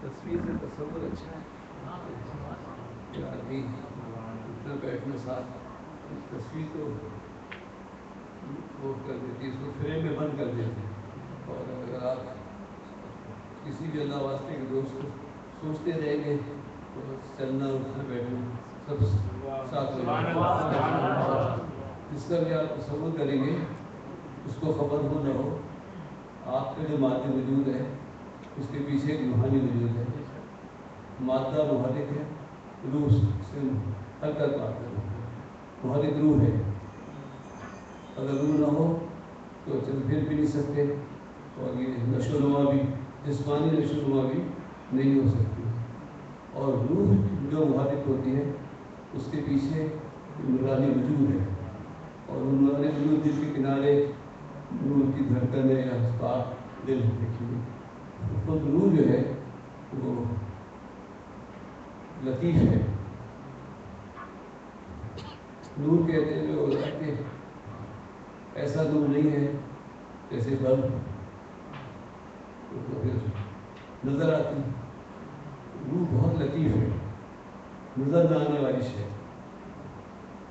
تصویر سے تصور اچھا ہے کہ آدمی اٹھنا بیٹھنا ساتھ تصویر تو وہ کر دیتی ہے، اس کو فریم میں بند کر دیتے ہیں. اور اگر آپ کسی بھی اللہ واسطے کے دوست کو سوچتے رہیں گے تو چلنا اٹھنا بیٹھنا سب ساتھ ہو جائے گا. جس کا بھی آپ تصور کریں گے اس کو خبر ہو نہ ہو، آپ کا جو مادہ وجود ہے اس کے پیچھے ایک روحانی وجود ہے. مادہ محرک ہے، روح سے حرکت پاتا ہے، محرک روح ہے. اگر روح نہ ہو تو چل پھر بھی نہیں سکتے، اور یہ نشو و نما بھی، جسمانی نشو و نما بھی نہیں ہو سکتی. اور روح جو محرک ہوتی ہے اس کے پیچھے نورانی وجود ہے، اور نورانی وجود دل کے کنارے نور کی دھڑکن ہے یا پاک دل دیکھیے. خود روح جو ہے وہ لطیف ہے. نور کہتے ہیں جو ہوتا ہے کہ ایسا نور نہیں ہے جیسے بلب نظر آتی. روح بہت لطیف ہے، نظر نہ آنے والی شے.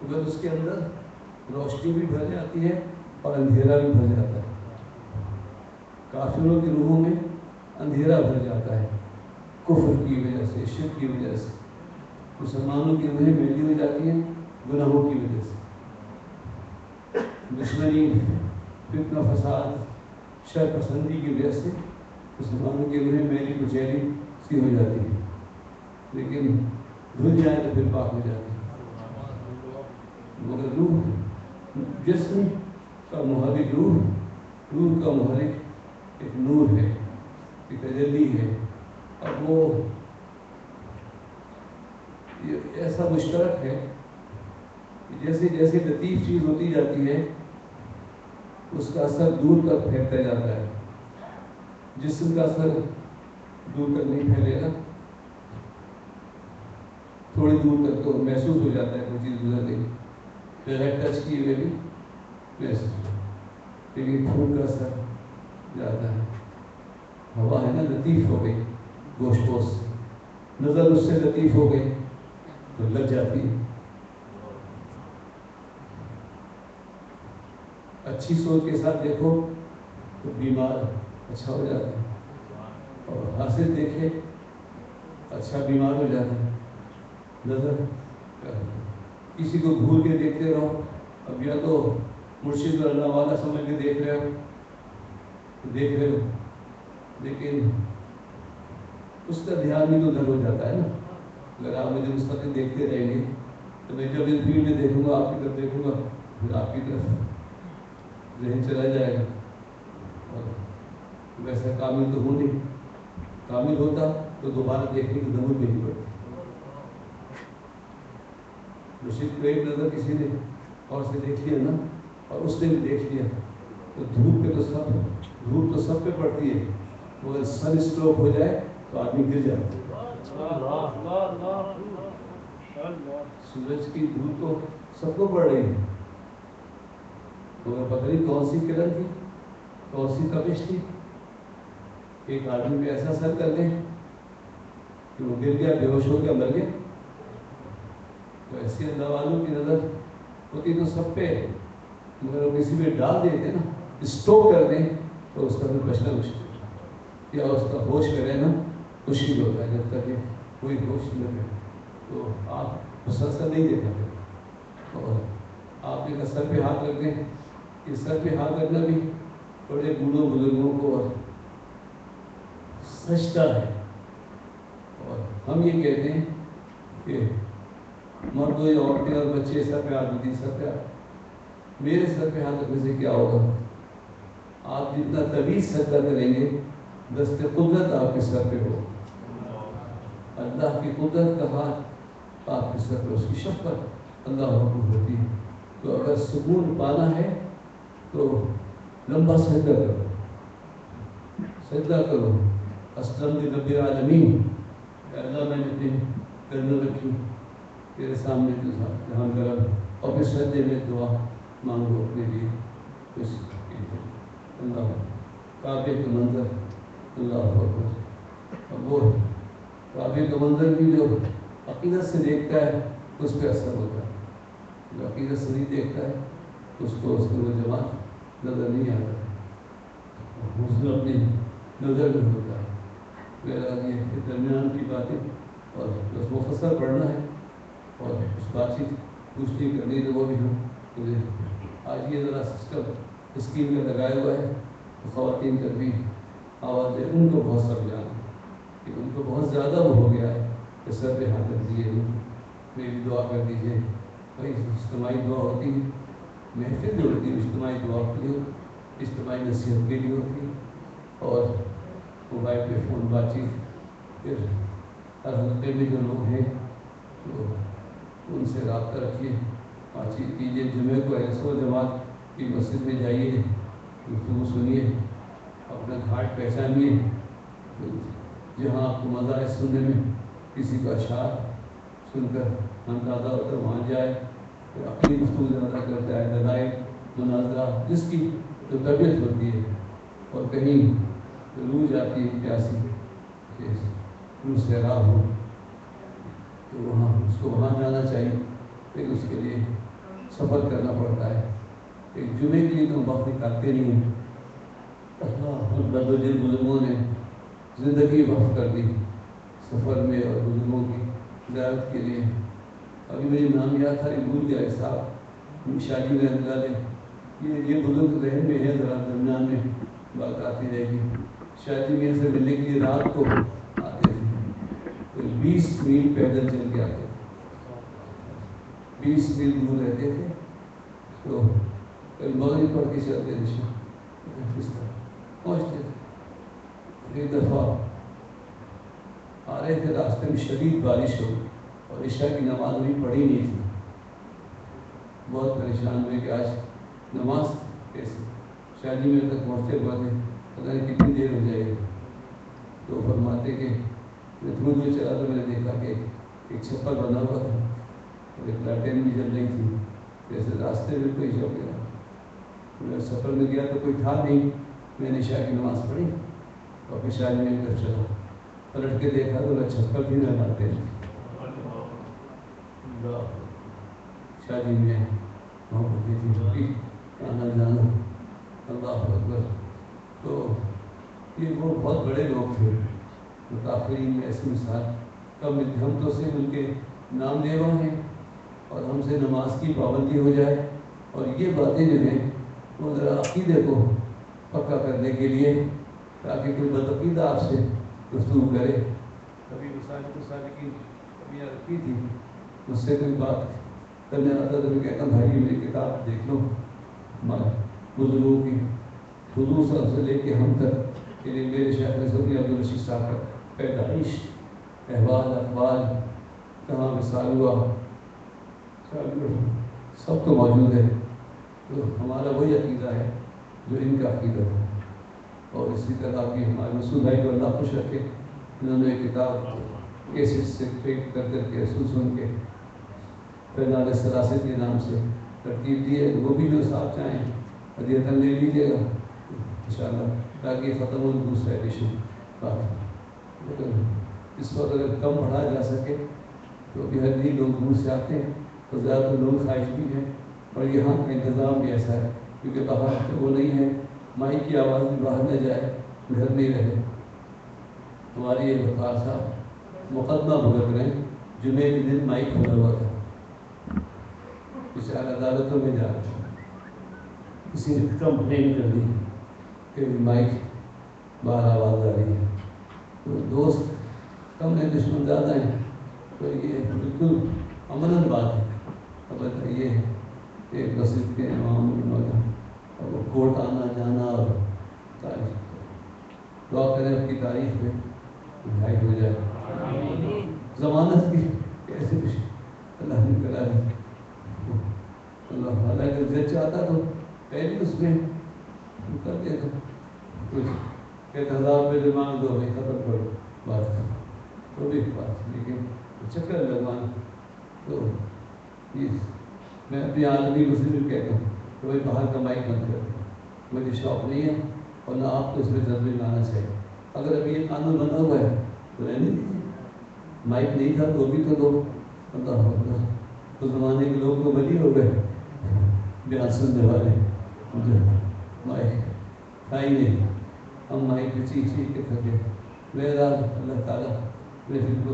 اگر اس کے اندر روشنی بھی بھر جاتی ہے اور اندھیرا بھی بھر جاتا ہے. کافروں کی روحوں میں اندھیرا بھر جاتا ہے کفر کی وجہ سے، شرک کی وجہ سے. مسلمانوں کی روحیں میلی ہو جاتی ہیں گناہوں کی وجہ سے. دشمنی، فتنہ فساد، شر پسندی کی وجہ سے مسلمانوں کی روحیں میلی کچیلی سی ہو جاتی ہیں، لیکن دھل جائے تو پھر پاک ہو جاتی ہے. مگر روح، جسم کا محرک روح کا محرک ایک نور ہے، ایک تجلی ہے. اب وہ یہ ایسا مشترک ہے کہ جیسے جیسے لطیف چیز ہوتی جاتی ہے اس کا اثر دور تک پھیلتا جاتا ہے. جسم کا اثر دور تک نہیں پھیلے گا، تھوڑی دور تک تو محسوس ہو جاتا ہے کوئی چیز گزر گئی، بغیر ٹچ کیے ہوئے بھی محسوس ہو. لیکن خون کا اثر جاتا ہے. ہوا ہے نا لطیف ہو گئی گوشت پوش سے، نظر اس سے لطیف ہو گئی تو لگ جاتی ہے. اچھی سوچ کے ساتھ دیکھو تو بیمار اچھا ہو جاتا ہے، اور حاصل دیکھے اچھا بیمار ہو جاتا ہے. نظر کسی کو گھور کے دیکھتے رہو، اب یا تو مرشد اللہ والا سمجھ کے دیکھ رہے ہو، لیکن اس کا دھیان بھی تو ادھر ہو جاتا ہے نا. اگر آپ مجھے مستقل دیکھتے رہیں گے تو میں جب اس بھیڑ میں دیکھوں گا، آپ کی طرف دیکھوں گا، پھر آپ کی طرف ذہن چلا جائے گا. اور ویسا کامل تو ہو نہیں. کامل ہوتا تو دوبارہ دیکھنے کی ضرورت نہیں پڑتی. مرشد کو ایک نظر کسی نے اور سے دیکھ لیا نا، اور اس نے بھی دیکھ لیا تو دھوپ تو سب پہ پڑتی ہے، مگر سن اسٹروک ہو جائے تو آدمی گر جاتا ہے. سورج کی دھوپ تو سب کو پڑ رہی ہے، مگر پتہ نہیں کون سی کرن تھی، کون سی تپش تھی، ایک آدمی پہ ایسا اثر کر دیں کہ وہ گر گیا، بے ہوش ہو گیا، مر گیا. تو ایسے اللہ والوں کی نظر ہوتی تو سب پہ، مگر وہ کسی پہ ڈال دیتے نا، اسٹوک کر دیں تو اس کا پھر بچنا مشکل ہے، یا اس کا ہوش میں رہنا مشکل ہوتا ہے جب تک کہ کوئی ہوش نہ رہے. تو آپ مسلسل نہیں دیکھا کریں. اور آپ ایک سر پہ ہاتھ رکھ دیں، اس سر پہ ہاتھ رکھنا بھی بڑے بوڑھوں بزرگوں کو اور سجدہ ہے. اور ہم یہ کہتے ہیں کہ مرد یا عورتیں اور بچے سر پہ ہاتھ رکھیں، سر پہ ہاتھ. میرے سر پہ ہاتھ رکھنے سے کیا ہوگا؟ آپ جتنا طویل سجدہ کریں گے دست قدرت آپ کے سر پہ ہو. اللہ کی قدرت کا ہاتھ آپ کے سر پہ، اس کی شفقت اللہ حکم ہوتی ہے. تو اگر سکون پانا ہے تو لمبا سجدہ کرو، سجدہ کرو. اسلم لرب العالمین، اللہ میں نے اپنی گردن رکھی تیرے سامنے جہاں گرم، اور پھر سجدے میں دعا مانگو اپنے لیے. اللہ کعبے کا منظر، اللہ اکبر. اب وہ کعبے کا منظر بھی جو عقیدت سے دیکھتا ہے اس پہ اثر ہوتا ہے، جو عقیدت سے نہیں دیکھتا ہے اس کو اس میں وہ جماعت نظر نہیں آتا ہے، اس میں اپنی نظر میں ہوتا ہے۔ میرا یہ درمیان کی باتیں اور بس مختصر پڑھنا ہے اور کچھ بات چیت پوچھنی کرنی تو وہ بھی ہم مجھے آج یہ ذرا سسٹم اسکیم میں لگایا ہوا ہے تو خواتین کا بھی آواز ہے، ان کو بہت سمجھانا کہ ان کو بہت زیادہ وہ ہو گیا ہے کہ سر پہ ہاتھ رکھ دیجیے، میری دعا کر دیجیے۔ بھائی اجتماعی دعا ہوتی ہے، محفل جو ہوتی ہے اجتماعی دعا کے لیے، اجتماعی نصیحت کے لیے ہوتی ہے، اور موبائل پہ فون بات چیت پھر ہر حلقے میں جو لوگ ہیں تو ان سے رابطہ رکھیے، بات چیت کیجیے۔ جمعہ کو ایسو جماعت کی مسجد میں جائیے، گفتگو سنیے، اپنا گھاٹ پہچانیے، جہاں آپ کو مزہ ہے سننے میں، کسی کا اشعار سن کر اندازہ ہو کر وہاں جائے، اپنی گفتگو زیادہ کرتا ہے، دلائل مناظرہ جس کی جو طبیعت ہوتی ہے، اور کہیں روح جاتی ہے پیاسی کہ روح سیراب ہو تو وہاں اس کو وہاں جانا چاہیے، لیکن اس کے لیے سفر کرنا پڑتا ہے۔ ایک جمعے کے لیے تو وقت نکالتے نہیں ہیں، جن بزرگوں نے زندگی وقف کر دی سفر میں اور بزرگوں کی زیارت کے لیے۔ ابھی مجھے نام یاد تھا، بھول گیا صاحب شادی میں اندازے یہ بزرگ ذہن میں ہے، ذرا درمیان میں بات آتی رہے گی۔ شادی میں سے ملنے کے لیے رات کو آتے تھے، 20 میل پیدل چل کے آتے تھے، 20 میل دور رہتے تھے تو مغرب پڑھ کے چلتے تھے، اس طرح پہنچتے تھے۔ ایک دفعہ آ رہے تھے، راستے میں شدید بارش ہو اور عشاء کی نماز بھی پڑھی نہیں تھی، بہت پریشان ہوئے کہ آج نماز کیسے، شادی میں تک پہنچتے پہنچتے پتہ نہیں کتنی دیر ہو جائے گی، تو فرماتے کہ میں دھول میں چلا تو میں نے دیکھا کہ ایک چھپر بنا ہوا تھا اور ایک لالٹین بھی جل رہی تھی، جیسے راستے میں کوئی جل گیا۔ میں سفر میں گیا تو کوئی تھا نہیں، میں نے عشاء کی نماز پڑھی اور پھر شادی میں کر چلا، پلٹ کے دیکھا تو میں چھپر بھی نہ لاتے شادی میں محبت تھی آنا جانا، اللہ اکبر۔ تو یہ وہ بہت بڑے لوگ تھے، متاثرین میں ایسی مثال کب ملتی، ہم تو صرف ان کے نام لیوا ہیں اور ہم سے نماز کی پابندی ہو جائے، اور یہ باتیں جو ہیں وہ ذرا عقیدے کو پکا کرنے کے لیے تاکہ کوئی بدعقیدہ آپ سے گفتگو کرے۔ کبھی کی کبھی رکھی تھی، مجھ سے کوئی بات کرنے آتا تو میں کہتا ہوں بھائی میری کتاب دیکھ لو، بزرگوں کی حضور صاحب سے لے کے ہم تک، یعنی میرے شیخ صدی عبدالرشید صاحب کا پیدائش، احوال اقوال، کہاں وصال ہوا، سب تو موجود ہے۔ تو ہمارا وہی عقیدہ ہے جو ان کا عقیدہ ہے، اور اسی طرح بھی ہمارے مسعود بھائی کو اللہ خوش رکھے، انہوں نے کتاب کیسے سے ٹیک کر کے سن کے فیضان سلاست کے نام سے ترتیب دی ہے، وہ بھی جو صاحب چاہیں ہدیتاً لے لیجیے گا انشاءاللہ، تاکہ یہ ختم ہو دوسرا ایڈیشن بات۔ لیکن اس وقت اگر کم پڑھا جا سکے تو بھی ہر دن لوگ دور سے آتے ہیں، تو زیادہ لوگ خواہش بھی ہیں، اور یہاں کا انتظام بھی ایسا ہے کیونکہ باہر وہ نہیں ہے، مائک کی آواز بھی باہر نہ جائے، گھر میں رہے۔ ہمارے یہ وقار صاحب مقدمہ بھگت رہے ہیں، جمعے کے دن مائک کھلا ہوا تھا، بیچارہ عدالتوں میں جا رہا تھا، کسی نے کمپلین کر دی کہ مائک باہر آواز آ رہی ہے، تو دوست کم ہیں دشمن زیادہ ہیں، تو یہ بالکل امن بات ہے۔ اب بتائیے ایک مسجد کے امام اور وہ کوٹ آنا جانا، اور دعا کریں آپ کی تاریخ میں بھائی ہو جائے، ضمانت کی کیسے کچھ اللہ نے کرا ہے، اللہ تعالیٰ اگر جج چاہتا تو پہلے اس میں کر دیتا، کچھ 1000 روپے دماغ دو بھائی ختم کرو بات کرو، تو بھی بات، لیکن چکر لگوانا تو میں اپنی عالمی مسلم کہتا ہوں کہ بھائی باہر کا مائک بند کر دیں، مجھے شوق نہیں ہے اور نہ آپ کو اس میں جذبے میں آنا چاہیے۔ اگر ابھی یہ قانون بنا ہوا ہے تو رہنے دیجیے، مائک نہیں تھا تو بھی تو لوگ اللہ اللہ اس زمانے کے لوگ تو بلی ہو گئے بیان سننے والے، مائک تھا ہی نہیں، ہم مائک پہ چیخ چیخ کے تھکے. بہرحال اللہ تعالیٰ محفل کو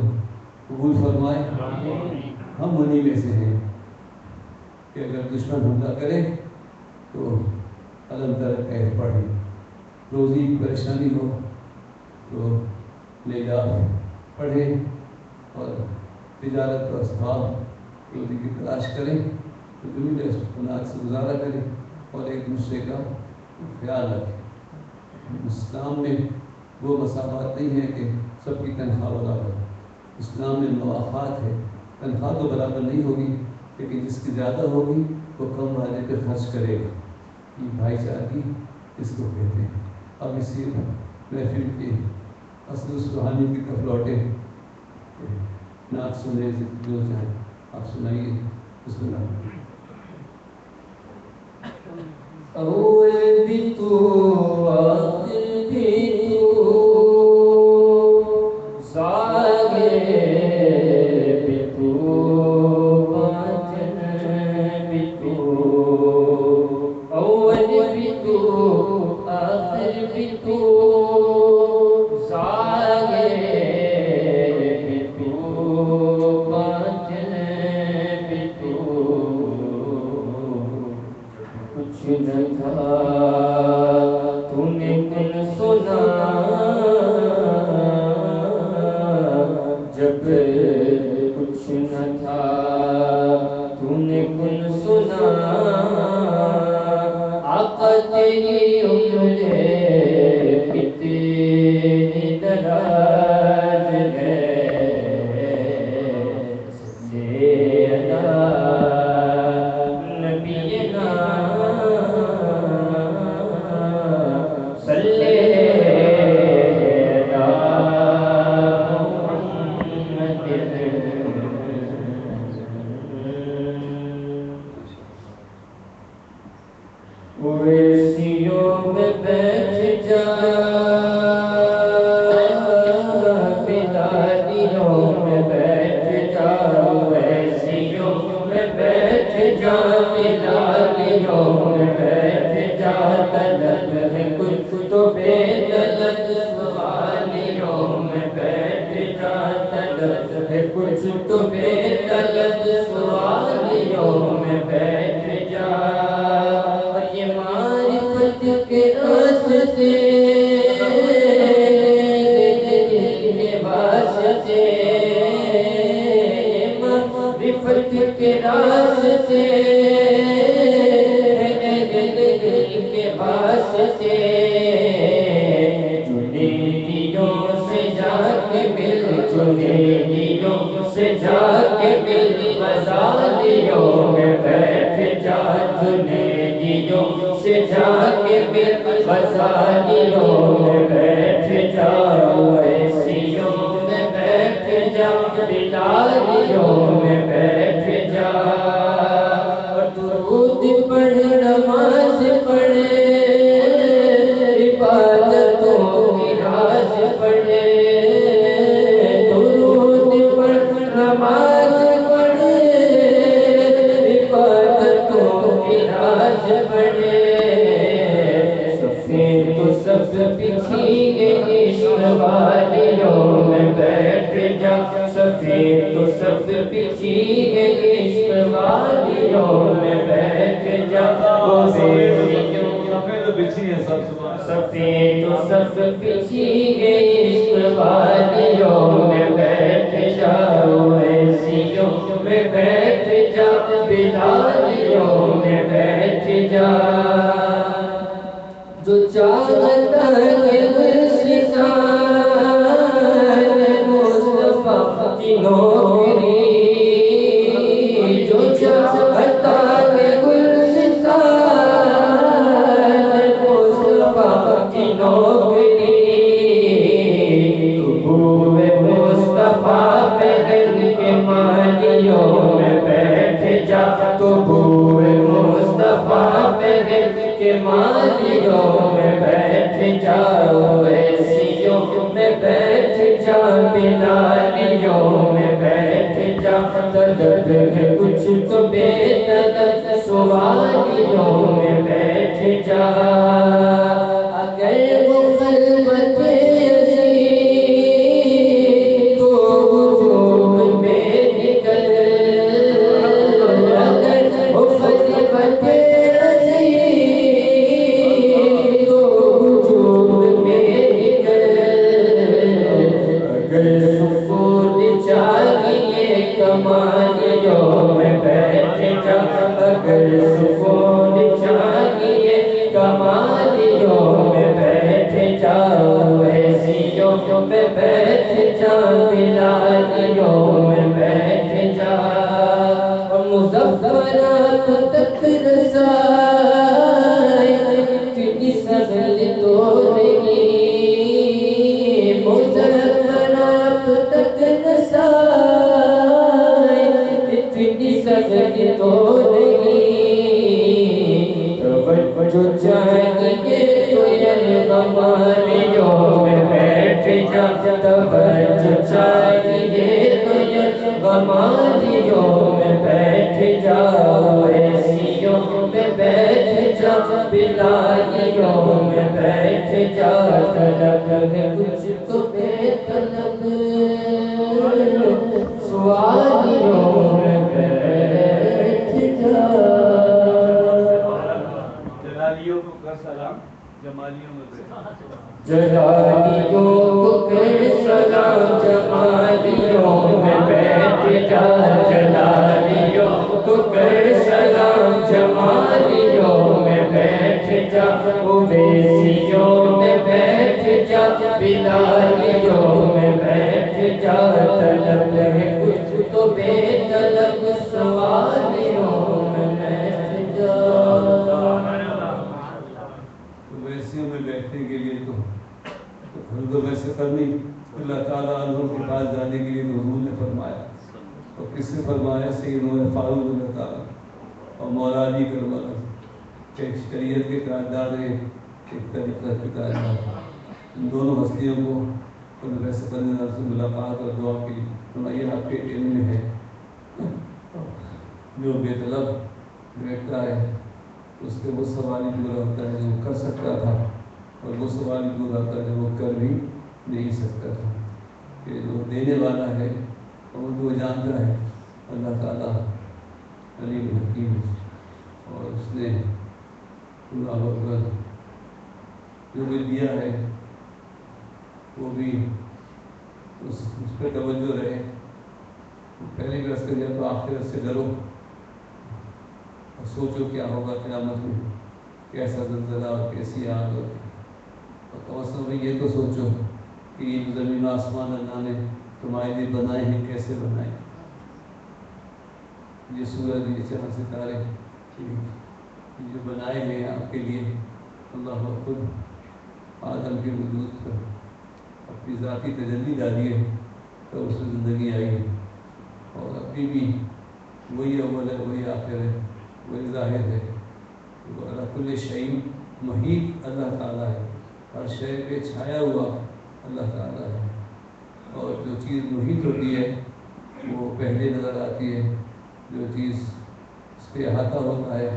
قبول فرمائے. ہم انہیں میں سے ہیں کہ اگر دشمن حملہ کرے تو علم ترک قید پڑھیں، روزی کی پریشانی ہو تو نجات پڑھیں اور تجارت و اسباب روزی کی تلاش کریں تو دنیا اسکنات سے گزارا کریں اور ایک دوسرے کا خیال رکھیں. اسلام میں وہ مساوات نہیں ہے کہ سب کی تنخواہ برابر. اسلام میں مواخات ہے، تنخواہ تو برابر نہیں ہوگی لیکن جس کی زیادہ ہوگی وہ کم والے پہ خرچ کرے گا. یہ بھائی چارگی اس کو کہتے ہیں. اب اسی محفل کی اصل سہانی کی طرف لوٹے، نعت سنے جو چاہیں آپ سنائیے. بسم اللہ. اول بھی تو آخر بھی تو ساگے بھی تو باطن بھی تو، اول بھی تو آخر بھی تو ساگے بھی تو باطن بھی تو. کچھ نہ تھا تو نے کن سنا جب کچھ نہ تھا تو نے کن سنا. آقا تیری عمر کتنی دراز ہے، لینا نبینا صلی ویسیوں میں بیٹھ جا، بلادیوں میں بیٹھ جا، ویسیوں میں بیٹھ جا، بلادیوں میں بیٹھ جا. طلب ہے کچھ تو بے طلب سوالیوں میں بیٹھ جا، طلب ہے کچھ تو بے طلب سوالیوں میں بیٹھ جا. یہ معرفت کے راستے کے واسطے، معرفت کے راستے کے واسطے، چنیدیوں سے جا کے مل، چنیدیوں سے جا کے مل، غزالیوں میں بیٹھ جا. چنیدیوں سے جا کے مل، غزالیوں میں بیٹھ جا، ویسیوں میں بیٹھ جا، بلالیوں میں بیٹھ جا. درود پڑھ، نماز پڑھ، عبادتوں کی راز پڑھ، درود پڑھ، نماز پڑھ، عبادتوں کی راز پڑھ. سفید تو سب بچھی گئی عشق والیوں میں بیٹھ جا، سفید تو سب بچھی گئی عشق والیوں میں بیٹھ جا. سفید تو سب بچھی گئی عشق والیوں میں بیٹھ جا، ویسیوں میں بیٹھ جا، بلالیوں میں بیٹھ جا. جو چاہتا ہے گلستان مصطفیٰ کی نوکری، جو چاہتا ہے گلستان مصطفیٰ کی نوکری، تو ہوئے مصطفیٰ پہن کے مالیوں میں بیٹھ جا، تو ہوئے مصطفیٰ پہن کے مالیوں میں بیٹھ جا، ویسیوں میں بیٹھ جا، بلالیوں طلب ہے کچھ تو بے طلب سوالیوں میں بیٹھ جا اگر وہ خلوت عزیز تو وجود میں نکل اگر وہ خلوت عزیز تو وجود میں نکل اگر سکون چاہیے کمالیوں میں بیٹھ جا اگر سکون چاہیے کمالیوں میں بیٹھ جا ایسیوں میں بیٹھ جا بلالیوں میں بیٹھ جا مظفرات تک رسائی اتنی سہل تو نہیں مظفرات تک رسائی اتنی سہل تو نہیں توجہ چاہیے تو غمالیوں میں بیٹھ جا توجہ چاہیے تو غمالیوں میں بیٹھ جا ایسیوں میں بیٹھ جا بلالیوں میں بیٹھ جا طلب ہے کچھ تو بے طلب سوالیوں میں بیٹھ جا جلالیوں کو کر سلام جمالیوں میں بیٹھ جلالیوں کو کر سلام جمالیوں میں بیٹھ جا جلالیوں کو کر سلام جمالیوں میں بیٹھ جا اویسیوں میں بیٹھ جا بلالیوں میں بیٹھ جا طلب ہے کچھ تو بے طلب سوالیوں میں بیٹھ جا ویسیوں میں بیٹھنے کے لیے تو حضور ویسے کرنی اللہ تعالیٰ عنہ کے پاس جانے کے لیے حضور نے فرمایا اور کس نے فرمایا سیدنا فاروق اللہ تعالیٰ اور مولا علی کرم اللہ کہ شریعت کے قائددار ہیں ایک طریقہ کے قائددار ان دونوں ہستیوں کو ویسے کرنے سے ملاقات اور دعا کی فرمایا آپ کے علم میں ہے جو بے طلب بیٹھتا ہے اس کے وہ سوال ہی پورا ہوتا ہے جو وہ کر سکتا تھا اور وہ سوال ہی پورا ہوتا ہے جو وہ کر بھی نہیں سکتا تھا کہ جو دینے والا ہے اور وہ جانتا ہے اللہ تعالیٰ علیم حکیم اور اس نے اللہ اکبر جو بھی دیا ہے وہ بھی اس پہ توجہ رہے پہلے بھی عرض کر دیا تو آخرت سے ڈرو اور سوچو کیا ہوگا قیامت میں کیسا زلزلہ اور کیسی آگ ہوگی اور توسل میں یہ تو سوچو کہ یہ زمین و آسمان اللہ نے تمہارے لیے بنائے ہیں کیسے بنائے یہ سورج یہ چاند ستارے جو بنائے ہیں آپ کے لیے اللہ خود آدم کے وجود پر اپنی ذاتی تجلی ڈالی ہے تو اس میں زندگی آئی ہے اور ابھی بھی وہی اول ہے وہی آخر ہے وہی ظاہر ہے وہ اللہ کل شعین محیط اللہ تعالیٰ ہے ہر شے پہ چھایا ہوا اللہ تعالیٰ ہے اور جو چیز محیط ہوتی ہے وہ پہلے نظر آتی ہے جو چیز اس پہ احاطہ ہوتا ہے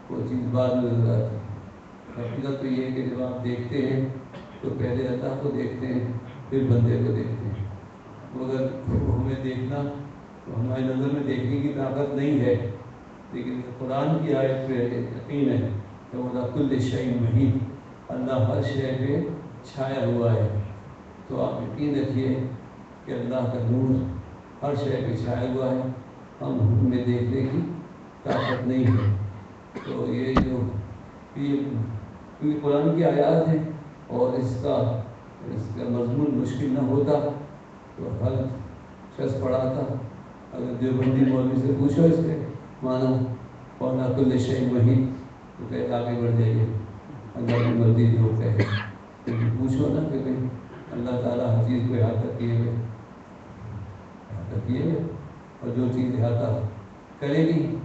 وہ چیز بعد میں نظر آتی ہے حقیقت تو یہ ہے کہ جب آپ دیکھتے ہیں تو پہلے اللہ کو دیکھتے ہیں پھر بندے کو دیکھتے ہیں مگر ہمیں دیکھنا تو ہماری نظر میں دیکھنے کی طاقت نہیں ہے لیکن قرآن کی آیت پہ یقین ہے کہ وہ کل شیء محیط اللہ ہر شے پہ چھایا ہوا ہے تو آپ یقین رکھیے کہ اللہ کا نور ہر شے پہ چھایا ہوا ہے ہمیں دیکھنے کی طاقت نہیں ہے تو یہ جو کیونکہ قرآن کی آیات ہیں اور اس کا مضمون مشکل نہ ہوتا تو ہر شخص پڑھاتا اگر دیوبندی مولوی سے پوچھو اس کے معنی اور کل شیء محیط تو کہے آگے بڑھ جائیے اللہ کی مرضی جو کہے لیکن پوچھو نا کہ بھائی اللہ تعالیٰ ہر چیز کو احاطہ کیے ہوئے اور جو چیز احاطہ کرے گی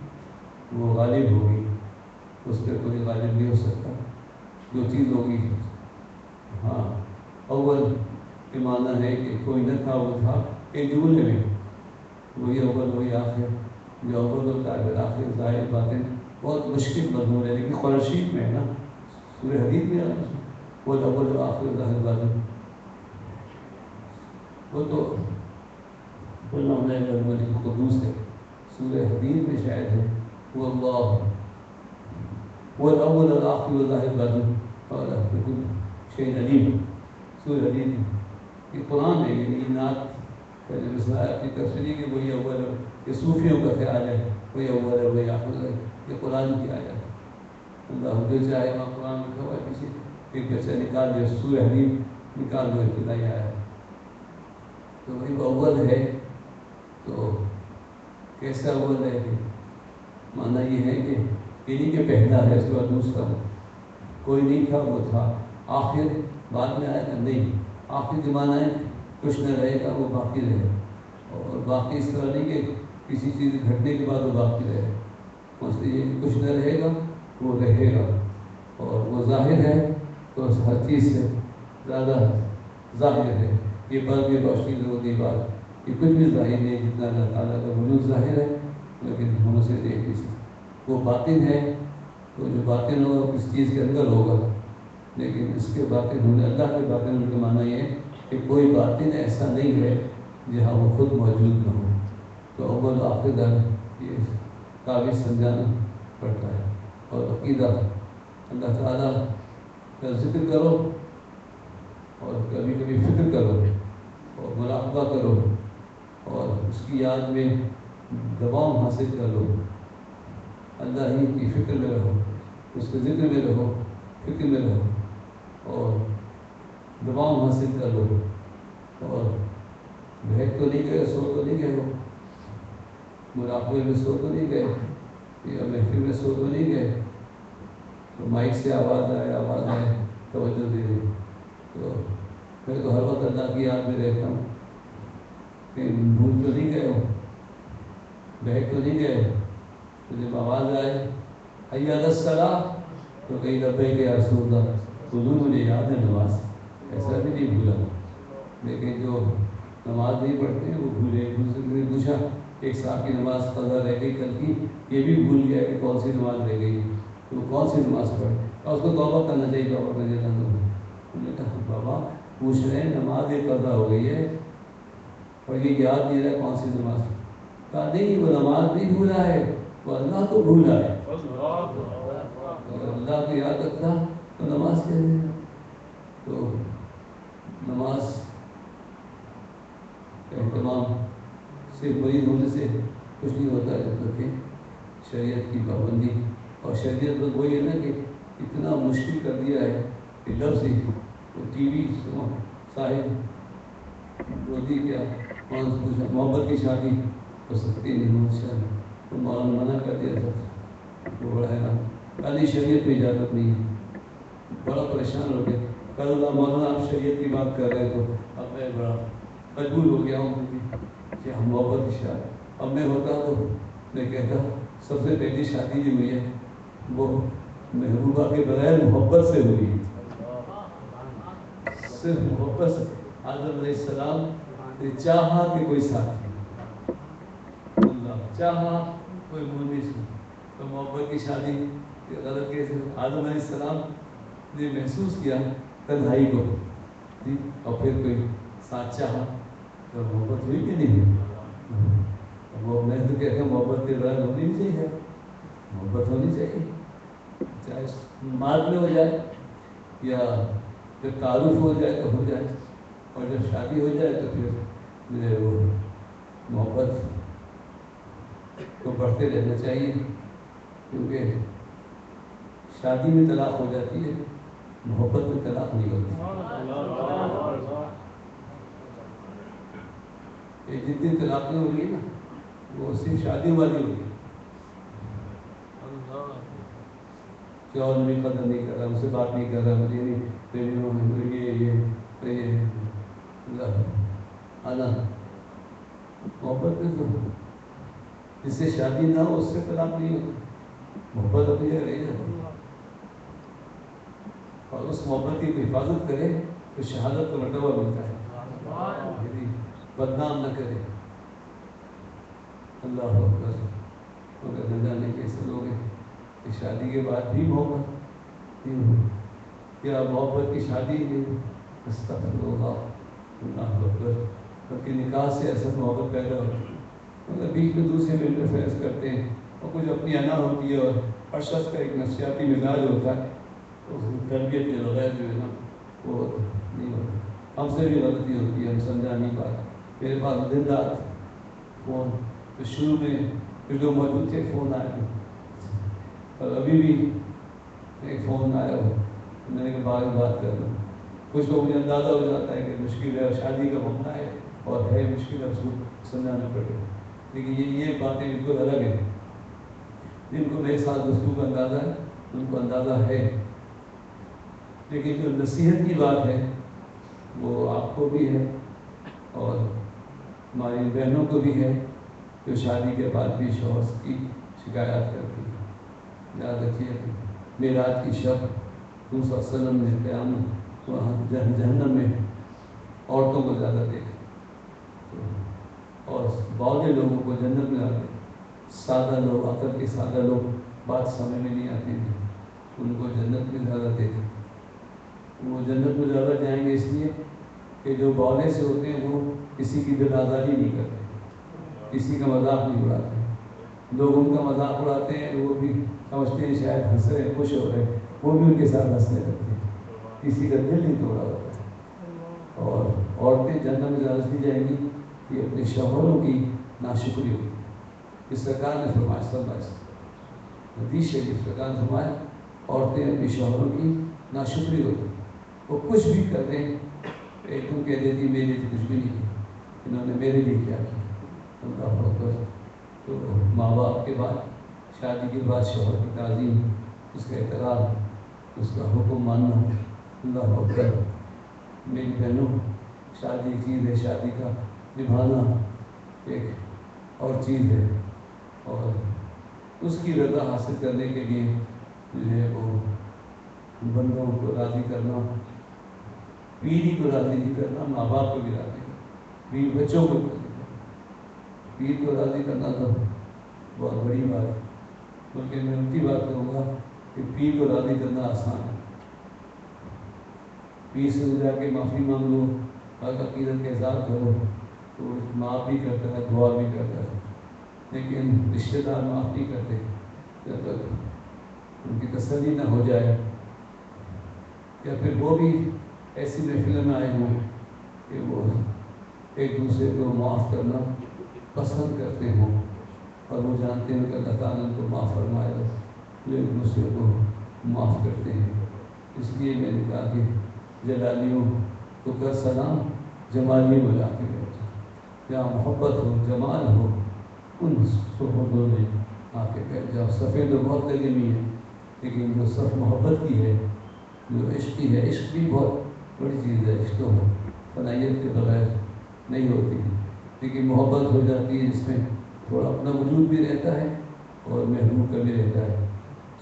وہ غالب ہوگی اس پہ کوئی غالب نہیں ہو سکتا جو چیز ہوگی ہاں اول کے معنی ہے کہ کوئی نہ تھا وہ تھا ایک جملے میں وہی اول وہی آخر، جو اول ہوتا ہے پھر آخر ظاہر باطن، بہت مشکل مضمون ہے، لیکن قرآن شریف میں ہے نا، سورہ حدید میں ہے وہ اول و آخر ظاہر باطن، وہ تو الملک القدوس ہے، سورہ حدید میں شاید ہے وہ اللہ وہ الاول والآخر والظاہر باطن اور بكل شيء علیم، سورہ حدید میں یہ قرآن ہے، یہ نعت کا جو مسئلہ کی تفسیری کہ وہی اول ہے، یہ صوفیوں کا خیال ہے وہی اول ہے وہی آخر ہے، یہ قرآن کی آیت ہے، اللہ جو چاہے وہاں قرآن لکھا ہوا ہے کسی ایک بچہ نکال دے سورہ حدید نکال دو ابتدائی آیا ہے، تو وہی اول ہے، تو کیسا اول ہے کہ معنی یہ ہے کہ انہی کے پہلا ہے، اس کے بعد دوسرا کوئی نہیں تھا وہ تھا، آخر بعد میں آیا تھا نہیں، آخر کے معنی ہے کچھ نہ رہے گا وہ باقی رہے، اور باقی اس طرح نہیں کہ کسی چیز گھٹنے کے بعد وہ باقی رہے، اس لیے کچھ نہ رہے گا وہ رہے گا، اور وہ ظاہر ہے تو ہر چیز سے زیادہ ظاہر ہے، یہ برق کی روشنی ضروری بات، یہ کچھ بھی ظاہر نہیں جتنا اللہ تعالیٰ کا وجود ظاہر ہے، لیکن ہم اسے دیکھ نہیں سکتے، وہ باطن ہے، تو جو باطن ہوگا کس چیز کے اندر ہوگا، لیکن اس کے باطن ہونے اللہ کے باطن ہونے کا معنی یہ ہے کہ کوئی باطن ایسا نہیں ہے جہاں وہ خود موجود نہ ہو، تو اول آخر در یہ قابل سمجھانا پڑتا ہے، اور عقیدہ اللہ تعالیٰ کا ذکر کرو اور کبھی کبھی فکر کرو اور مراقبہ کرو اور اس کی یاد میں دوام حاصل کر لو، اللہ ہی کی فکر میں رہو، اس کے ذکر میں رہو، فکر میں رہو اور دوام حاصل کر لو، اور بہت تو نہیں گئے، سو تو نہیں گئے ہو، مراقبے میں سو تو نہیں گئے، یا محفل میں سو تو نہیں گئے، تو مائک سے آواز آئے توجہ دے دے، تو میں تو ہر وقت اللہ کی یاد میں رہتا ہوں، کہ بھول تو نہیں گئے ہو، بہک تو نہیں گئے، تو جب آواز آئے حی علی الصلاۃ تو کہیں لبیک یا رسول اللہ، حضور مجھے یاد ہے نماز، ایسا بھی نہیں بھولا، لیکن جو نماز نہیں پڑھتے ہیں وہ بھولے، دوسرے نے پوچھا ایک صاحب کی نماز قضا رہ گئی کل کی، یہ بھی بھول گیا کہ کون سی نماز رہ گئی، تو وہ کون سی نماز پڑھے، اور اس کو توبہ کرنا چاہیے، توبہ کرنے کا انہوں نے کہا بابا پوچھ رہے ہیں نماز ایک قضا ہو گئی ہے اور یہ یاد نہیں رہا کون سی نماز، کہا نہیں وہ نماز نہیں بھولا ہے، وہ اللہ کو بھولا ہے، اگر اللہ کو یاد رکھتا تو نماز کیا ہے، تو نماز کا اہتمام صرف مریض ہونے سے کچھ نہیں ہوتا ہے، جب تک کہ شریعت کی پابندی، اور شریعت تو وہی ہے نا کہ اتنا مشکل کر دیا ہے کہ لفظ ہی وہ ٹی وی صاحب مودی کیا محبت کی شادی ہو سکتی نہیں ہو، تو مولانا منع کر دیا تھا، وہ بڑا ہے کالی شریعت میں اجازت نہیں ہے، بڑا پریشان ہو گیا، کل اللہ مولانا آپ شریعت کی بات کر رہے تو اب میں بڑا مجبور ہو گیا ہوں کہ ہم محبت کی شادی، اب میں ہوتا تو میں کہتا سب سے پہلی شادی جو ہوئی ہے وہ محبوبہ کے بغیر محبت سے ہوئی ہے، صرف محبت سے، آدم علیہ السلام نے چاہا کہ کوئی ساتھی، اللہ چاہا کوئی مومن سے، تو محبت کی شادی غلط کیسے، آدم علیہ السلام نے محسوس کیا تنہائی کو، اور پھر کوئی ساتھ چاہا تو محبت ہوئی کہ نہیں ہوئی، وہ میں تو کہتا ہوں محبت کے بغیر ہونی نہیں چاہیے، محبت ہونی چاہیے، چاہے مال میں ہو جائے یا جب تعارف ہو جائے تو ہو جائے، اور جب شادی ہو جائے تو پھر جو ہے وہ محبت کو بڑھتے رہنا چاہیے، کیونکہ شادی میں طلاق ہو جاتی ہے، محبت میں طلاق نہیں ہوتی، یہ جتنی طلاقیں ہو رہی ہیں نا وہ صرف شادی والی ہوئی، کہ اور بھی قدر نہیں کر رہا، مجھ سے بات نہیں کر رہا، مجھے یہ محبت میں تو جس سے شادی نہ ہو اس سے طلاق نہیں ہوتی، محبت اپنی جگہ رہ جاتی، اور اس محبت کی حفاظت کرے تو شہادت کا مرتبہ ملتا ہے، یعنی بدنام نہ کرے، اللہ اکبر. مگر نہ جانے کیسے لوگ ہیں کہ شادی کے بعد بھی محبت نہیں ہوئی. کیا محبت کی شادی ہے؟ استغفر اللہ. اللہ اکبر. بلکہ نکاح سے اصل محبت پیدا ہوتی ہے. مگر بیچ میں دوسرے میں انٹرفیئرنس کرتے ہیں اور کچھ اپنی انا ہوتی ہے اور ہر شخص کا ایک نفسیاتی مزاج ہوتا ہے. اس کی تربیت کے بغیر جو ہے نا وہ نہیں ہوتا. ہم سے بھی غلطی ہوتی ہے, ہم سمجھا نہیں پاتے. میرے پاس دن رات فون, تو شروع میں پھر جو موجود تھے فون آئے تھے اور ابھی بھی ایک فون آیا ہو, میں نے کہا بعد میں بات کر لوں. کچھ لوگوں مجھے اندازہ ہو جاتا ہے کہ مشکل ہے اور شادی کا معاملہ ہے اور ہے مشکل, اس کو سمجھانا پڑے. لیکن یہ باتیں بالکل الگ ہیں. جن کو میرے ساتھ گفتگو کا اندازہ ہے ان کو اندازہ ہے. لیکن جو نصیحت کی بات ہے وہ آپ کو بھی ہے اور ہماری بہنوں کو بھی ہے جو شادی کے بعد بھی شوہر کی شکایات کرتی ہے. یاد رکھیے معراج کی شب حضور صلی اللہ علیہ وسلم نے قیامت وہاں جہنم میں عورتوں کو زیادہ دیکھا اور باؤلے لوگوں کو جنت میں آتے. سادہ لوگ, عقل کے سادہ لوگ بات سمجھ میں نہیں آتی تھی, ان کو جنت میں زیادہ دیکھا. وہ جنت میں زیادہ جائیں گے اس لیے کہ جو باولے سے ہوتے ہیں وہ کسی کی دل آزادی نہیں کرتے, کسی کا مذاق نہیں اڑاتے. لوگ ان کا مذاق اڑاتے ہیں, وہ بھی سمجھتے ہیں شاید ہنس رہے ہیں, خوش ہو رہے ہیں, وہ بھی ان کے ساتھ ہنسنے لگتے ہیں. کسی کا دل نہیں توڑا ہوتا. اور عورتیں جنت میں زیادہ دی جائیں گی کہ اپنے شوہروں کی ناشکری ہوتی ہے. اس سرکار نے فرمایا سب حدیث شریف سرکار نے فرمایا عورتیں اپنے شوہروں کی ناشکری ہوتی. وہ کچھ بھی کر دیں, ایک تم کہہ دیتی میرے لیے کچھ بھی نہیں کیا, انہوں نے میرے لیے کیا کیا. اللہ اکبر. تو ماں باپ کے بعد شادی کے بعد شوہر کی تعظیم, اس کا احترام, اس کا حکم ماننا. اللہ اکبر. میری بہنوں, شادی ایک چیز ہے, شادی کا نبھانا ایک اور چیز ہے, اور اس کی رضا حاصل کرنے کے لیے جو ہے وہ بندوں کو راضی کرنا, بیوی کو راضی نہیں کرنا, ماں باپ کو بھی راضی کرنا, بیوی بچوں کو بھی راضی کرنا. بیوی کو راضی کرنا تو بہت بڑی بات ہے, بلکہ میں ان کی بات کروں گا کہ بیوی کو راضی کرنا آسان ہے. بیوی سے جا کے معافی مانگ لو, عقیدت کا اظہار کرو, تو معاف بھی کرتا ہے, دعا بھی کرتا ہے. لیکن رشتے دار معاف نہیں کرتے جب تک ان کی تسلی نہ ہو جائے, یا پھر وہ بھی ایسی محفلوں میں آئے ہوں کہ وہ ایک دوسرے کو معاف کرنا پسند کرتے ہوں, اور وہ جانتے ہیں کہ اللہ تعالیٰ ان کو معاف فرمائے گا, جو ایک دوسرے کو معاف کرتے ہیں. اس لیے میں نے کہا کہ جلالیوں کو کر سلام, جمالی میں جا کے بیٹھا. جہاں محبت ہو, جمال ہو, ان صحبتوں میں آ کے بیٹھ جاؤ. صفیں تو بہت قدیمی ہے, لیکن جو صف محبت کی ہے, جو عشق کی ہے, عشق بھی بہت بڑی چیز ہے. عشق تو فنائیت کے بغیر نہیں ہوتی, لیکن محبت ہو جاتی ہے جس میں تھوڑا اپنا وجود بھی رہتا ہے اور محبوب کا بھی رہتا ہے.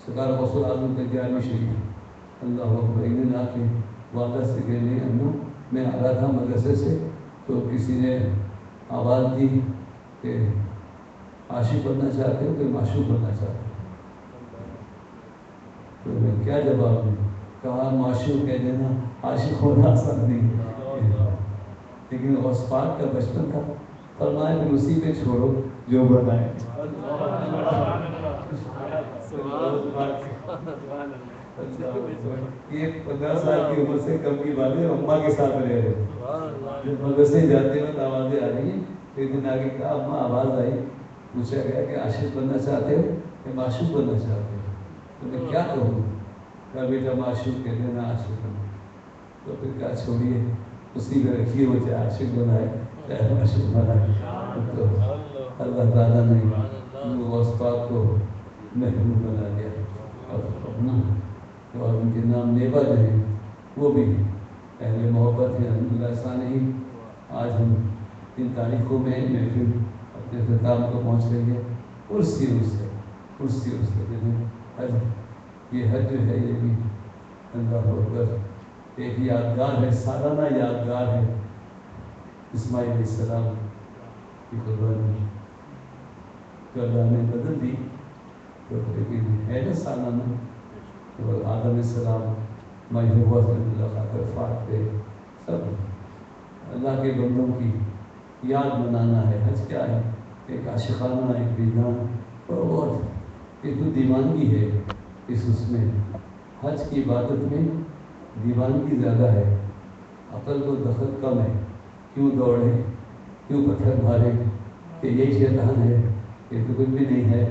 سرکار غوث اعظم کا 11ویں شریف اللہ اکبر. ایک دن آ کے والدہ سے کہنے اماں میں آ رہا تھا مدرسے سے, تو کسی نے آواز دی کہ عاشق بننا چاہتے ہو کہ معشوق بننا چاہتے ہو؟ تو میں کیا جواب دوں؟ کہا معشوق کہہ دینا, عاشق ہونا آسان نہیں ہے. لیکن غوث پاک کا بچپن تھا, فرمایا کہ اسی پہ چھوڑو جو بنائے. یہ 15 سال کی عمر سے کم کی بات ہے, اماں کے ساتھ رہ رہے. جب مدرسے جاتے وقت آوازیں آ رہی ہیں, ایک دن آگے کہا اماں آواز آئی, پوچھا گیا کہ عاشق بننا چاہتے ہو یا معشوق بننا چاہتے ہو؟ تو میں کیا کہوں؟ کہا بیٹا معشوق کہہ دینا, عاشق بننا. تو پھر کہا چھوڑیے, اسی میں رکھیے, وہ چاہے عاشق بنائے چاہے معشوق بنائے. تو اللہ تعالیٰ نے غوث پاک کو محبوب بنا دیا, اور ان کے نام نیبا جو ہیں وہ بھی اہل محبت ہیں. الحمدللہ. ایسا نہیں آج ہم ان تاریخوں میں محفل اپنے اختتام کو پہنچ رہی ہے. عرس کے دن حج, یہ حج جو ہے یہ بھی اللہ اکبر ایک یادگار ہے, سالانہ یادگار ہے اسماعیل علیہ السلام کی قربانی. جو اللہ نے بدل دی، تو لیکن ہے نا سالانہ تو آدم علیہ السلام محبوبہ سے ملاقات عرفات پہ سب اللہ کے بندوں کی یاد منانا ہے۔ حج کیا ہے؟ ایک عاشقانہ، ایک ویدان اور بہت ایک تو دیوانگی ہے اس میں، حج کی عبادت میں دیوانگی زیادہ ہے، عقل کو دخل کم ہے۔ کیوں دوڑے، کیوں پتھر مارے کہ یہی شیطان ہے، یہ تو کچھ بھی نہیں ہے۔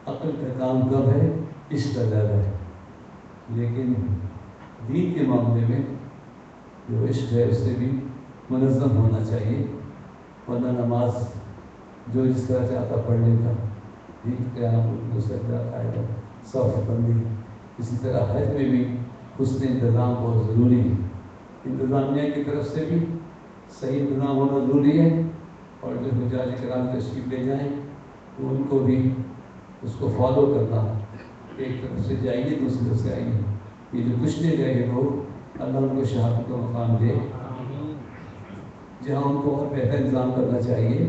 عقل کا کام کم ہے، عشق کا زیادہ ہے۔ لیکن دین کے معاملے میں جو عشق ہے اس سے بھی منظم ہونا چاہیے، ورنہ نماز جو جس طرح چاہتا پڑھ لیتا، دین قیام سجدہ قاعدہ صف بندی۔ اسی طرح حج میں بھی حسن انتظام بہت ضروری ہے، انتظامیہ کی طرف سے بھی صحیح انتظام ہونا ضروری ہے، اور جو حجاج کرام تشریف لے جائیں تو ان کو بھی اس کو فالو کرنا، ایک طرف سے جائیے دوسری طرف سے آئیے۔ یہ جو کچھ نہیں گئے لوگ، اللہ ان کو شہادت کا مقام دے۔ جہاں ان کو اور بہتر انتظام کرنا چاہیے،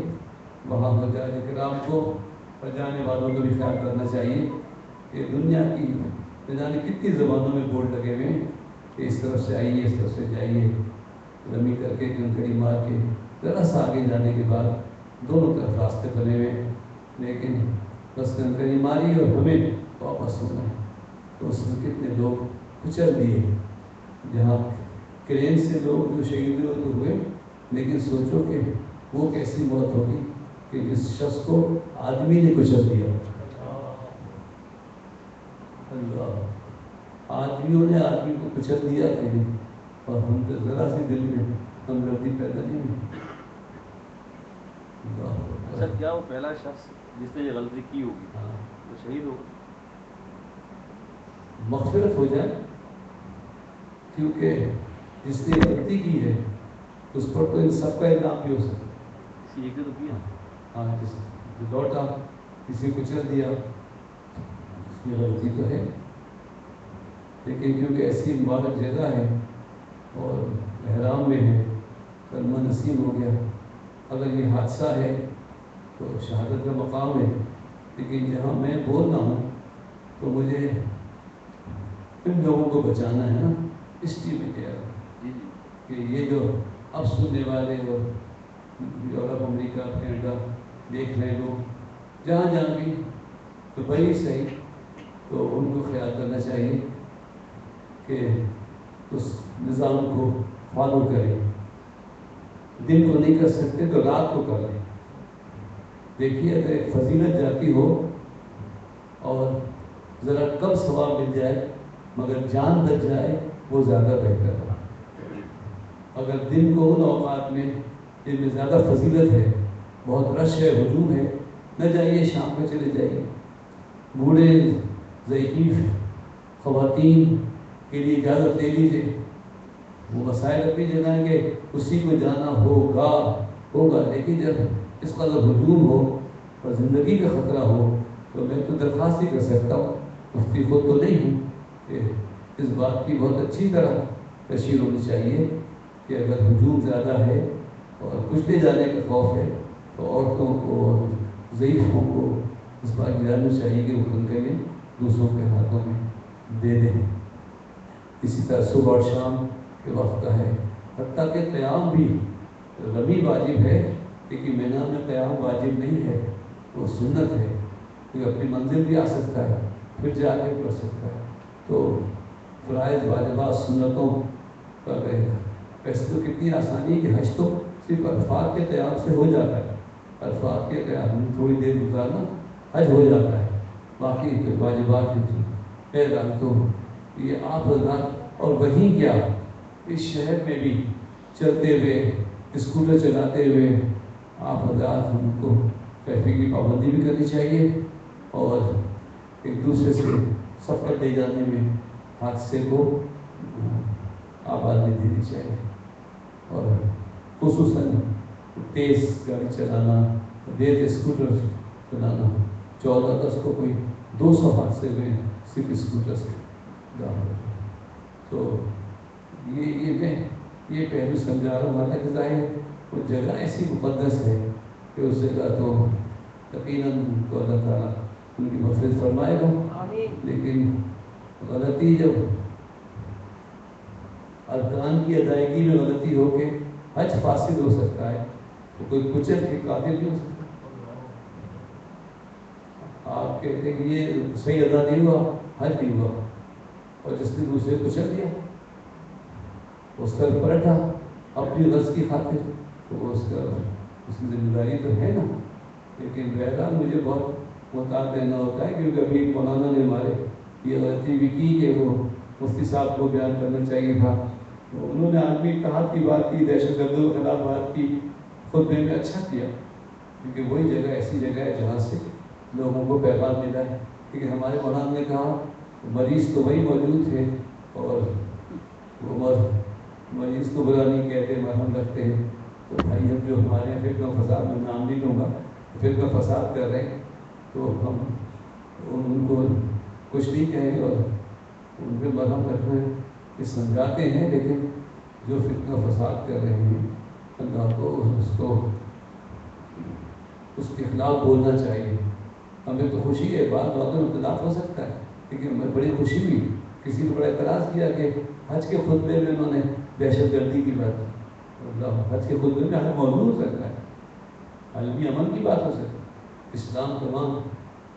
وہاں حجاج کرام کو اور جانے والوں کو بھی خیال کرنا چاہیے کہ دنیا کی نہ جانے کتنی زبانوں میں بورڈ لگے ہوئے ہیں کہ اس طرف سے آئیے، اس طرف سے جائیے، رمی کر کے کنکڑی مار کے ذرا سا آگے جانے کے بعد دونوں طرف راستے بنے ہوئے ہیں، لیکن بس کنکڑی ماری اور ہمیں واپس ہونا ہے۔ تو اس میں کتنے لوگ کچل دیے، جہاں کرین سے لوگ جو شہید ہوئے تو ہوئے، لیکن سوچو کہ وہ کیسی موت ہوگی کہ جس شخص کو آدمی نے کچل دیا، اللہ، آدمیوں نے آدمی کو کچل دیا کہ، اور ہم تو ذرا سی دل میں ہمدردی پیدا نہیں ہوئی۔ اچھا، کیا وہ پہلا شخص جس نے یہ غلطی کی ہوگی وہ شہید ہوگا؟ مغفرت ہو جائے، کیونکہ جس نے غلطی کی ہے اس پر تو ان سب کا الزام بھی ہو سکتا ہے۔ کسی ایک نے تو کیا، ہاں، جس لوٹا، کسی کو چل دیا، اس کی غلطی تو ہے، لیکن کیونکہ ایسی مبارک جگہ ہے اور احرام میں ہے، کلمہ نصیب ہو گیا، اگر یہ حادثہ ہے تو شہادت کا مقام ہے، لیکن جہاں میں بول رہا ہوں تو مجھے ان لوگوں کو بچانا ہے نا، اس لیے میں کہہ رہا ہوں کہ یہ جو اب سننے والے اور یورپ، امریکہ، کینیڈا دیکھ رہے لوگ جہاں جہاں بھی، تو بڑی صحیح، تو ان کو خیال کرنا چاہیے کہ اس نظام کو فالو کریں۔ دن کو نہیں کر سکتے تو رات کو کر لیں۔ دیکھیے اگر ایک فضیلت جاتی ہو اور ذرا کم ثواب مل جائے مگر جان بچ جائے، وہ زیادہ بہتر ہے۔ اگر دن کو ان اوقات میں جن میں زیادہ فضیلت ہے، بہت رش ہے، ہجوم ہے، نہ جائیے، شام کو چلے جائیے۔ بوڑھے، ضعیف، خواتین کے لیے اجازت لے لیجیے، وہ مسائل اپنی جگہ گے، اسی کو جانا ہوگا، لیکن جب اس قدر ہجوم ہو اور زندگی کا خطرہ ہو تو میں تو درخواست ہی کر سکتا ہوں، مفتی خود تو نہیں ہوں، کہ اس بات کی بہت اچھی طرح تشہیر ہونی چاہیے کہ اگر ہجوم زیادہ ہے اور کچھ لے جانے کا خوف ہے تو عورتوں کو اور ضعیفوں کو اس بات کی جاننا چاہیے کہ وہ کنکریاں دوسروں کے ہاتھوں میں دے دیں۔ اسی طرح صبح اور شام کے وقت کا ہے، حتیٰ کہ قیام بھی رمی واجب ہے، لیکن میدان میں قیام واجب نہیں ہے، وہ سنت ہے، کیونکہ اپنی منزل بھی آ سکتا ہے، پھر جا کے پڑھ سکتا ہے۔ تو فرائض، واجبات، سنتوں کا فیصلہ کتنی آسانی ہے کہ حج تو صرف عرفات کے قیام سے ہو جاتا ہے، عرفات کے قیام میں تھوڑی دیر گزارنا حج ہو جاتا ہے، باقی واجبات جو تھی اعلان تو یہ آپ حضرات، اور وہیں کیا اس شہر میں بھی چلتے ہوئے، اسکوٹر چلاتے ہوئے آپ حضرات ہم کو ٹریفک کی پابندی بھی کرنی چاہیے، اور ایک دوسرے سے سفر لے جانے میں حادثے کو آبادی دینی چاہیے، اور خصوصاً تیز گاڑی چلانا، تیز اسکوٹر چلانا۔ 14 اگست کو کوئی 200 حادثے ہوئے صرف اسکوٹر سے، تو یہ پہلو سمجھا رہا ہوں، حالانکہ ظاہر وہ جگہ ایسی مقدس ہے کہ اس جگہ تو یقیناً ان کو اللہ تعالیٰ ان کی مغفرت فرمائے گا. لیکن غلطی جب ارکان کی ادائیگی میں غلطی ہو کے حج فاسد ہو سکتا ہے تو کوئی کچل کے قاتل نہیں ہو سکتا. آپ کہتے ہیں کہ یہ صحیح ادا نہیں ہوا، حج نہیں ہوا، اور جس نے دوسرے کو کچل دیا اس کا پلٹا اپنی غرض کی خاطر، تو اس کی ذمہ داری تو ہے نا. لیکن بہرحال مجھے بہت محتاط رہنا ہوتا ہے، کیونکہ ابھی مولانا نے ہمارے یہ غلطی بھی کی کہ وہ مفتی صاحب کو بیان کرنا چاہیے تھا. انہوں نے عالمی اتحاد کی بات کی، دہشت گردوں کے خلاف بات کی، خطبے میں اچھا کیا، کیونکہ وہی جگہ ایسی جگہ ہے جہاں سے لوگوں کو پیغام ملا ہے. کیونکہ ہمارے مولانا نے کہا مریض تو وہی موجود تھے، اور وہ مریض کو برا نہیں کہتے، مرہم رکھتے ہیں. تو بھائی ہم جو ہمارے یہاں فرقہ فساد میں نام نہیں لوں گا، فرقہ فساد کر رہے ہیں، تو ہم ان کو کچھ نہیں کہیں اور ان پہ مرہم رکھ رہے ہیں، یہ سمجھاتے ہیں. لیکن جو فرقہ فساد کر رہے ہیں اللہ کو اس کے خلاف بولنا چاہیے. ہمیں تو خوشی ہے، بعض باتوں میں اختلاف ہو سکتا ہے، لیکن ہمیں بڑی خوشی ہوئی. کسی نے بڑا اعتراض کیا کہ حج کے خطبے میں انہوں نے دہشت گردی کی بات کی. حج کے خطبے میں حج موضوع ہو سکتا ہے، عالمی امن کی بات ہو سکتی ہے. اسلام تمام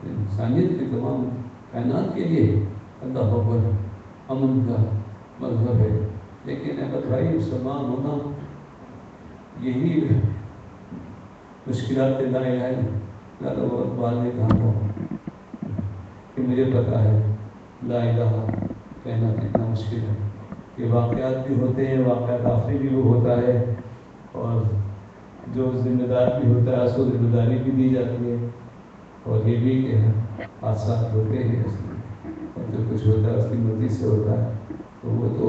انسانیت کے تمام کائنات کے لیے اللہ اکبر امن کا مذہب ہے. لیکن احمد بھائی مسلمان ہونا یہی مشکلات لا الہ الا اللہ اقبال نے کہا تھا کہ مجھے پتا ہے لا الہ کہنا کتنا مشکل ہے. کہ واقعات بھی ہوتے ہیں، واقعات آخری بھی وہ ہوتا ہے، اور جو ذمہ دار بھی ہوتا ہے اس کو ذمہ داری بھی دی جاتی ہے. اور یہ بھی کہ حادثات ہوتے ہیں اس میں، اور جو کچھ ہوتا ہے اس کی مرضی سے ہوتا ہے. تو وہ تو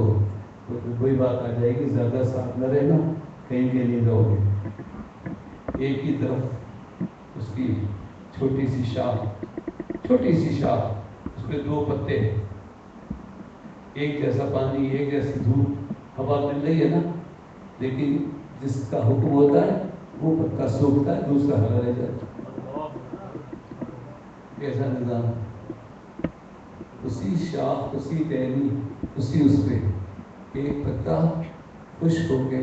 کوئی بات آ جائے گی، زیادہ ساتھ نہ رہنا، کہیں کے نہیں رہو گے. ایک ہی طرف اس کی چھوٹی سی شاخ، اس پہ دو پتے، ایک جیسا پانی، ایک جیسی دھوپ، ہوا مل رہی ہے نا، لیکن جس کا حکم ہوتا ہے وہ پتا سوکھتا ہے، دوسرا ہرا رہ جاتا ہے. کیسا نظام؟ اسی شاخ، اسی ٹہنی، اسی اس پہ ایک پتا خشک ہو کے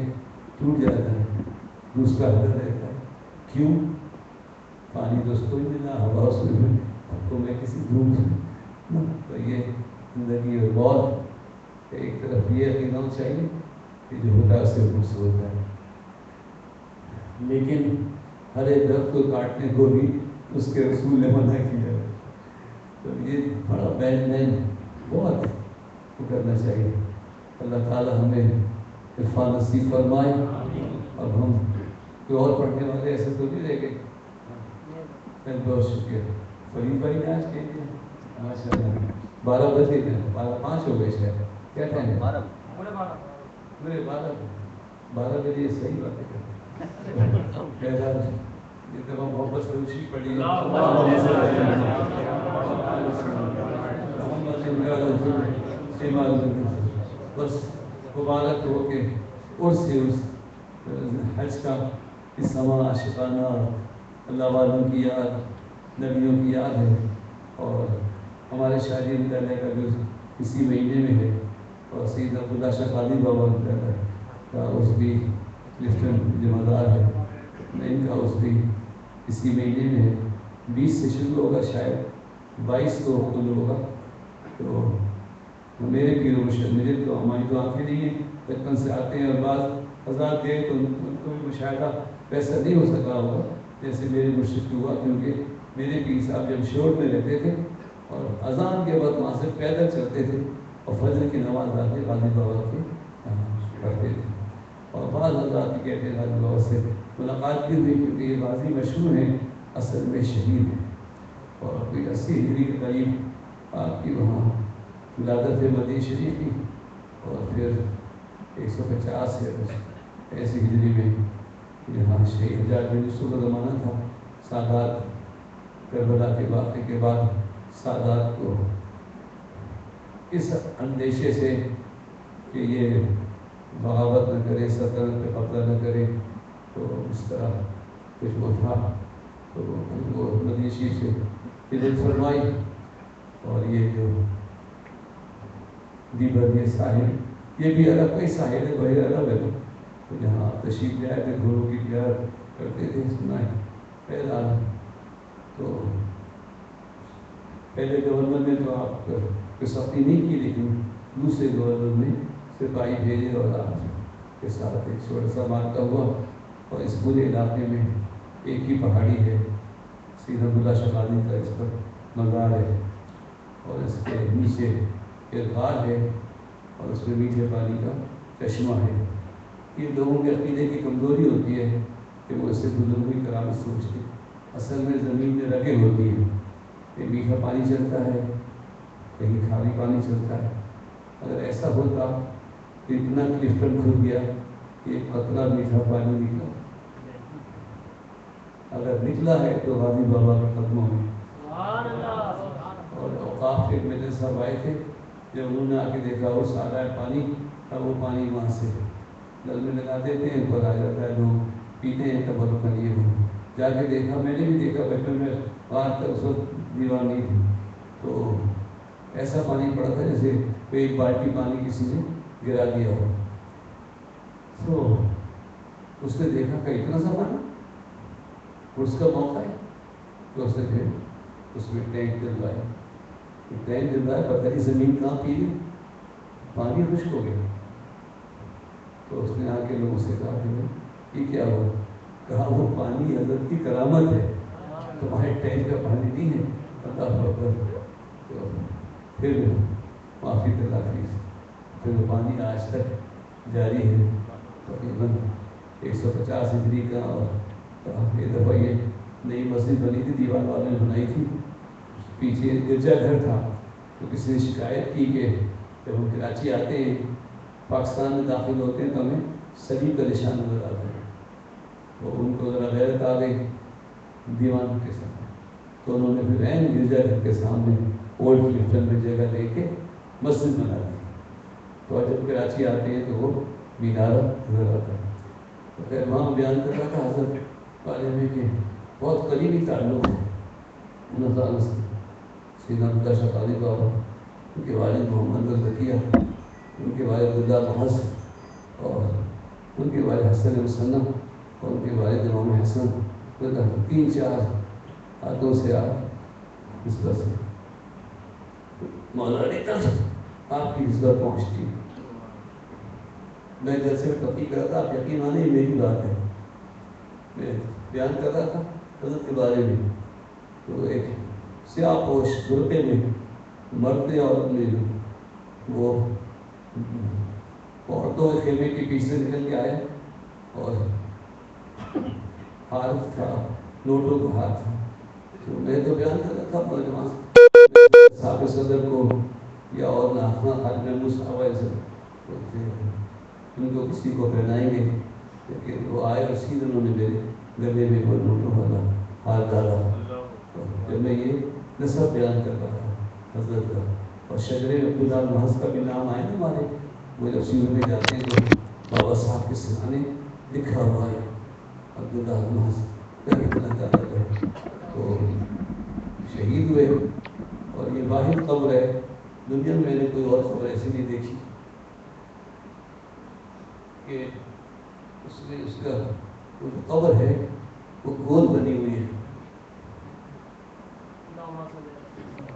ٹوٹ جاتا ہے، دوسرا ہرا رہتا ہے. کیوں؟ پانی تو اس کو ہی ملا، ہوا اس کو ملی، تو میں کسی دھوپ. تو یہ زندگی اور بہت ایک طرف یہ عقیدہ چاہیے کہ جو ہوتا ہے اس سے حکم سے ہوتا ہے. لیکن ہر ایک درخت کو کاٹنے کو بھی اس کے رسول نے منع کیا ہے. تو یہ بڑا بین بہت کرنا چاہیے. اللہ تعالیٰ ہمیں عرفان نصیب فرمائے. اب ہم کوئی اور پڑھنے والے ایسے تو نہیں رہ گئے. بہت شکریہ. فرید بھائی نے آج کہہ دیا ماشاء اللہ. 12 بجے 5 ہو گئے شاید. کیا ٹائم ہے؟ 12 بجے صحیح بات ہے. یہ تو محبت سے خوشی پڑی بس مبارک ہو کے اور سے اس حج کا اس سما عاشقانہ اللہ والوں کی یاد، نبیوں کی یاد ہے. اور ہمارے شادی مطالعہ کا جو اسی مہینے میں ہے، اور سید عبداللہ شاہ قادری بابا مطالعہ کا اس بھی لفٹن ذمہ دار ہے. ان کا اس بھی اسی مہینے میں ہے. 20 سے شروع ہوگا، شاید 22 کو کل ہوگا. تو میرے پیر و مرشد، میرے تو ہماری تو آنکھیں نہیں ہیں، بچپن سے آتے ہیں، اور بعض حضرات گئے تو ان کو بھی مشاہدہ ویسا نہیں ہو سکا ہوگا جیسے میرے مرشد کو ہوا. کیونکہ میرے پیر صاحب جب شور میں رہتے تھے اور اذان کے بعد وہاں سے پیدل چلتے تھے اور فجر کی نماز آتے غازی بابا کے پڑھتے تھے. اور بعض حضرات کہتے ہیں غازی بابا سے ملاقات بھی ہوئی، کیونکہ یہ غازی مشہور ہیں، اصل میں شہید ہیں. اور کوئی 80 ہجری کے قریب آپ کی وہاں ولادت مدینہ شریف کی، اور پھر 150 ایسی ہجری میں یہاں شہید حجاج بن یوسف کا زمانہ تھا. سادات کربلا کے واقعے کے بعد سادات کو اس اندیشے سے کہ یہ بغاوت نہ کرے، سلطنت پہ قبضہ نہ کرے، تو اس طرح کچھ وہ تھا تو وہ مدینہ شریف سے ہجرت فرمائی، اور یہ جو دیبر یہ ساحل یہ بھی الگ کوئی ساحل ہے، بحر عرب ہے، تو جہاں تشریف لے آئے تھے گھوڑوں کی تیار کرتے تھے، سنا ہے پہلا تو پہلے گورنر نے تو آپ کو سختی نہیں کی، لیکن دوسرے گورنر نے سپاہی بھیجے اور آپ کے ساتھ ایک چھوٹا سا مارکا ہوا، اور اس پورے علاقے میں ایک ہی پہاڑی ہے سید عبداللہ شہادی کا، اس پر مزار ہے، اور اس کے نیچے ایک غار ہے، اور اس میں میٹھے پانی کا چشمہ ہے۔ یہ لوگوں کے عقیدے کی کمزوری ہوتی ہے کہ وہ اس سے بزرگی کرامت سوچتے، اصل میں زمین میں رگیں ہوتی ہیں، کہیں میٹھا پانی چلتا ہے، کہیں کھاری پانی چلتا ہے۔ اگر ایسا ہوتا تو اتنا کلفٹن کھل گیا کہ ایک قطرہ میٹھا پانی نکلا، اگر نکلا ہے تو غازی بابا کے قدموں میں۔ اور اوقاف کے میرے صاحب آئے تھے، جب انہوں نے آ کے دیکھا وہ سارا ہے پانی، اب وہ پانی وہاں سے نل میں لگا دیتے ہیں، اوپر آ جاتا ہے، لوگ پیتے ہیں، تب برتن یہ ہو جا کے دیکھا، میں نے بھی دیکھا بچپن میں، وہاں تک اس وقت دیوار نہیں تھی، تو ایسا پانی پڑا تھا جیسے کوئی ایک بالٹی پانی کسی نے گرا دیا ہو۔ تو اس نے دیکھا کہ اتنا سا پانی، اس کا موقع ہے، تو اس نے پھر اس میں ٹینک دلوایا، ٹینک دلوایا، پتہ نہیں زمین کہاں پی گئی، پانی خشک ہو گیا۔ تو اس نے آ کے لوگوں سے کہا کہ یہ کیا ہوا؟ کہا وہ پانی حضرت کی کرامت ہے، تمہارے ٹینک کا پانی نہیں ہے۔ اللہ اکبر۔ تو پھر معافی تلافی، پھر وہ پانی آج تک جاری ہے، تقریباً 150 ہجری کا، اور ایک دفعہ یہ نئی مسجد بنی تھی، دیوار والوں نے بنائی تھی، پیچھے گرجا گھر تھا، تو کسی نے شکایت کی کہ جب ہم کراچی آتے ہیں، پاکستان میں داخل ہوتے ہیں تو ہمیں صلیب کا نشان نظر آتا ہے، تو ان کو ذرا غیرت آ گئی دیوان کے ساتھ، تو انہوں نے پھر عین گرجا گھر کے سامنے اولڈ کلفٹن میں جگہ لے کے مسجد بنا دی، تو جب کراچی آتے ہیں تو وہ مینارہ نظر آتا ہے۔ تو خیر وہاں بیان کر رہا تھا حضرت بارے میں کہ بہت قریبی تعلق ہے نظام سے، سید عبداللہ شہادی بابا، ان کے والد محمد الزکیہ، ان کے والد اللہ محض، اور ان کے والد حسن مسنہ، اور ان کے والد امام حسن، 3-4 ہاتھوں سے آپ اس طرح سے مولا علی تک آپ کی عزت پہنچتی ہے۔ میں جلسے میں تحقیق کر رہا تھا، آپ یقین مانیں یہ میری بات ہے، میں بیان کر رہا تھا حضرت کے بارے میں، تو ایک سیاہ پوش برقعے میں مرد نے عورت نے وہ عورتوں کے خیمے کے پیچھے سے نکل کے آئے، اور ہاتھ تھا، نوٹوں کا ہاتھ تھا، تو میں تو بیان کر رہا تھا نوجوان صاحب صدر کو یا اور ناخواں خالی محمود صاحب آئے سے ان کو کسی کو پہنائیں گے، لیکن وہ آئے اور سیدھے انہوں نے میرے گلے میں کوئی نوٹوں والا ہاتھ ڈالا، جب میں یہ نسب بیان کر رہا تھا حضرت کا، اور شجر عبداللہ محض کا بھی نام آئے نا ہمارے، وہ جب سیور میں جاتے ہیں تو بابا صاحب کے سرانے لکھا ہوا ہے عبداللہ محض، تو شہید ہوئے، اور یہ واحد قبر ہے دنیا میں، نے کوئی اور قبر ایسی نہیں دیکھی کہ اس میں اس کا قبر ہے وہ گول بنی ہوئی ہے،